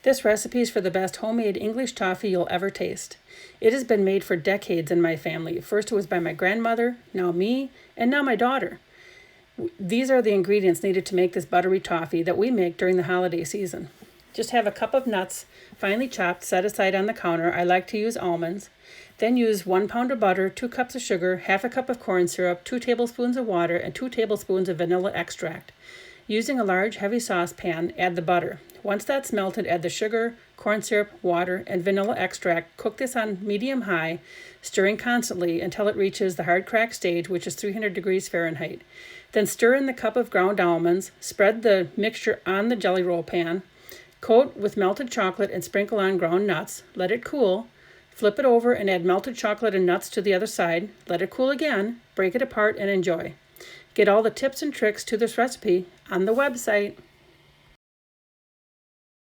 This recipe is for the best homemade English toffee you'll ever taste. It has been made for decades in my family. First it was by my grandmother, now me, and now my daughter. These are the ingredients needed to make this buttery toffee that we make during the holiday season. Just have a cup of nuts, finely chopped, set aside on the counter. I like to use almonds. Then use 1 pound of butter, 2 cups of sugar, half a cup of corn syrup, 2 tablespoons of water, and 2 tablespoons of vanilla extract. Using a large, heavy saucepan, add the butter. Once that's melted, add the sugar, corn syrup, water, and vanilla extract. Cook this on medium-high, stirring constantly until it reaches the hard crack stage, which is 300 degrees Fahrenheit. Then stir in the cup of ground almonds, spread the mixture on the jelly roll pan, coat with melted chocolate and sprinkle on ground nuts. Let it cool. Flip it over and add melted chocolate and nuts to the other side. Let it cool again, break it apart, and enjoy. Get all the tips and tricks to this recipe on the website.